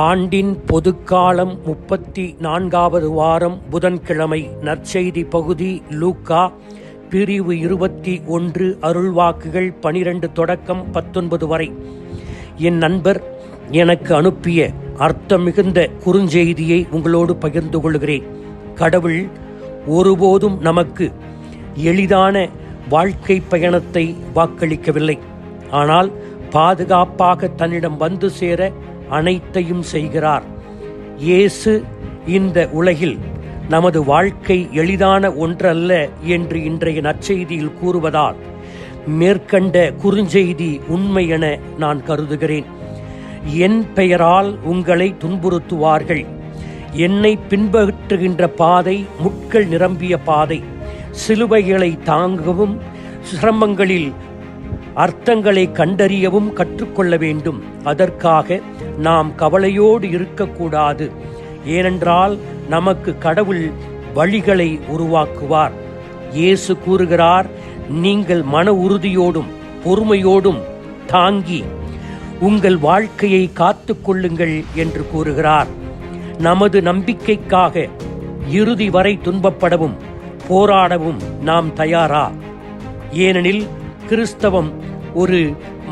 ஆண்டின் பொதுக்காலம் 34வது வாரம் புதன்கிழமை. நற்செய்தி பகுதி லூக்கா பிரிவு 21 அருள்வாக்குகள் 12 தொடக்கம் 19 வரை. என் நண்பர் எனக்கு அனுப்பிய அர்த்தம் மிகுந்த குறுஞ்செய்தியை உங்களோடு பகிர்ந்து கொள்கிறேன். கடவுள் ஒருபோதும் நமக்கு எளிதான வாழ்க்கை பயணத்தை வாக்களிக்கவில்லை. ஆனால் பாதுகாப்பாக தன்னிடம் வந்து சேர அனைத்தையும் செய்கிறார். இயேசு இந்த உலகில் நமது வாழ்க்கை எளிதான ஒன்றல்ல என்று இன்றைய நற்செய்தியில் கூறுவதால் மேற்கண்ட குறுஞ்செய்தி உண்மை என நான் கருதுகிறேன். என் பெயரால் உங்களை துன்புறுத்துவார்கள். என்னை பின்பற்றுகின்ற பாதை முட்கள் நிரம்பிய பாதை. சிலுவைகளை தாங்கவும் சிரமங்களில் அர்த்தங்களை கண்டறியவும் கற்றுக்கொள்ள வேண்டும். அதற்காக நாம் கவலையோடு இருக்கக்கூடாது. ஏனென்றால் நமக்கு கடவுள் வழிகளை உருவாக்குவார். இயேசு கூறுகிறார், நீங்கள் மன உறுதியோடும் பொறுமையோடும் தாங்கி உங்கள் வாழ்க்கையை காத்து கொள்ளுங்கள் என்று கூறுகிறார். நமது நம்பிக்கைக்காக இறுதி வரை துன்பப்படவும் போராடவும் நாம் தயாரா? ஏனெனில் கிறிஸ்தவம் ஒரு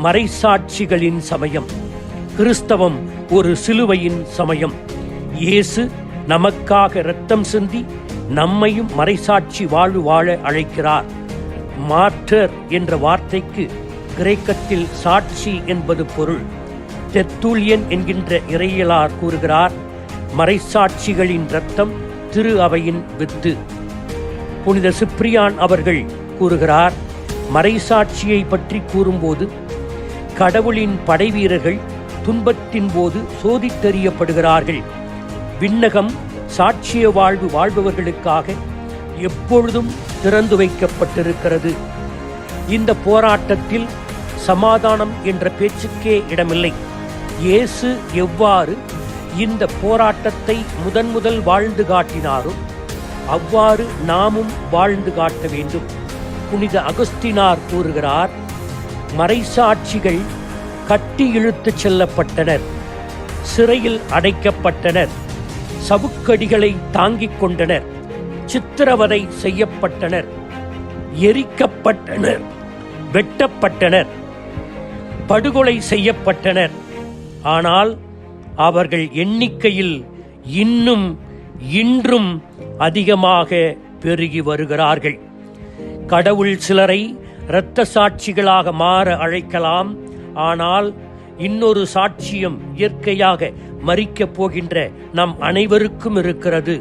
மறைசாட்சிகளின் சமயம். கிறிஸ்தவம் ஒரு சிலுவையின் சமயம். இயேசு நமக்காக இரத்தம் சிந்தி நம்மையும் மறைசாட்சி வாழ்வு வாழ அழைக்கிறார். மார்டர் என்ற வார்த்தைக்கு கிரேக்கத்தில் சாட்சி என்பது பொருள். தெர்த்துல்லியன் என்கின்ற இறையியலார் கூறுகிறார், மறைசாட்சிகளின் இரத்தம் திரு அவையின் வித்து. புனித சிப்ரியான் அவர்கள் கூறுகிறார், மறைசாட்சியை பற்றி கூறும்போது கடவுளின் படைவீரர்கள் துன்பத்தின் போது சோதித்தறியப்படுகிறார்கள். விண்ணகம் சாட்சிய வாழ்வு வாழ்பவர்களுக்காக எப்பொழுதும் திறந்து வைக்கப்பட்டிருக்கிறது. இந்த போராட்டத்தில் சமாதானம் என்ற பேச்சுக்கே இடமில்லை. இயேசு எவ்வாறு இந்த போராட்டத்தை முதல் வாழ்ந்து காட்டினாரோ அவ்வாறு நாமும் வாழ்ந்து காட்ட வேண்டும். புனித அகஸ்தினார் கூறுகிறார், மறைசாட்சிகள் கட்டி இழுத்துச் செல்லப்பட்டனர், சிறையில் அடைக்கப்பட்டனர், சவுக்கடிகளை தாங்கிக் கொண்டனர், சித்திரவதை செய்யப்பட்டனர், எரிக்கப்பட்டனர், வெட்டப்பட்டனர், படுகொலை செய்யப்பட்டனர். ஆனால் அவர்கள் எண்ணிக்கையில் இன்றும் அதிகமாக பெருகி வருகிறார்கள். கடவுள் சிலரை இரத்த சாட்சிகளாக மாற அழைக்கலாம். ஆனால் இன்னொரு சாட்சியம் இயற்கையாக மரிக்கப் போகின்ற நம் அனைவருக்கும் இருக்கிறது.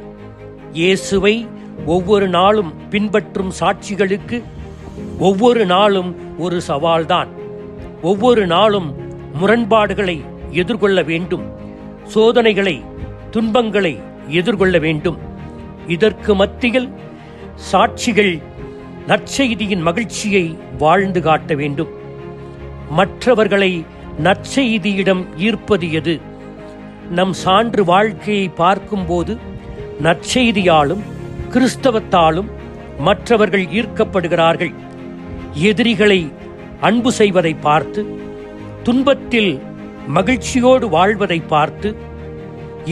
இயேசுவை ஒவ்வொரு நாளும் பின்பற்றும் சாட்சிகளுக்கு ஒவ்வொரு நாளும் ஒரு சவால்தான். ஒவ்வொரு நாளும் முரண்பாடுகளை எதிர்கொள்ள வேண்டும். சோதனைகளை, துன்பங்களை எதிர்கொள்ள வேண்டும். இதற்கு மத்தியில் சாட்சிகள் நற்செய்தியின் மகிழ்ச்சியை வாழ்ந்து காட்ட வேண்டும். மற்றவர்களை நற்செய்தியிடம் ஈர்ப்பது எது? நம் சான்று வாழ்க்கையை பார்க்கும்போது நற்செய்தியாலும் கிறிஸ்தவத்தாலும் மற்றவர்கள் ஈர்க்கப்படுகிறார்கள். எதிரிகளை அன்பு செய்வதை பார்த்து, துன்பத்தில் மகிழ்ச்சியோடு வாழ்வதை பார்த்து,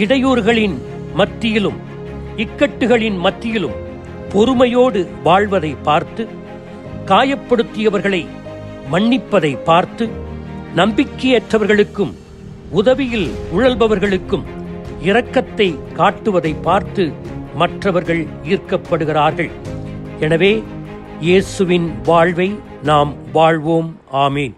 இடையூறுகளின் மத்தியிலும் இக்கட்டுகளின் மத்தியிலும் பொறுமையோடு வாழ்வதை பார்த்து, காயப்படுத்தியவர்களை மன்னிப்பதை பார்த்து, நம்பிக்கையற்றவர்களுக்கும் உதவியில் உழல்பவர்களுக்கும் இரக்கத்தை காட்டுவதை பார்த்து மற்றவர்கள் ஈர்க்கப்படுகிறார்கள். எனவே இயேசுவின் வாழ்வை நாம் வாழ்வோம். ஆமீன்.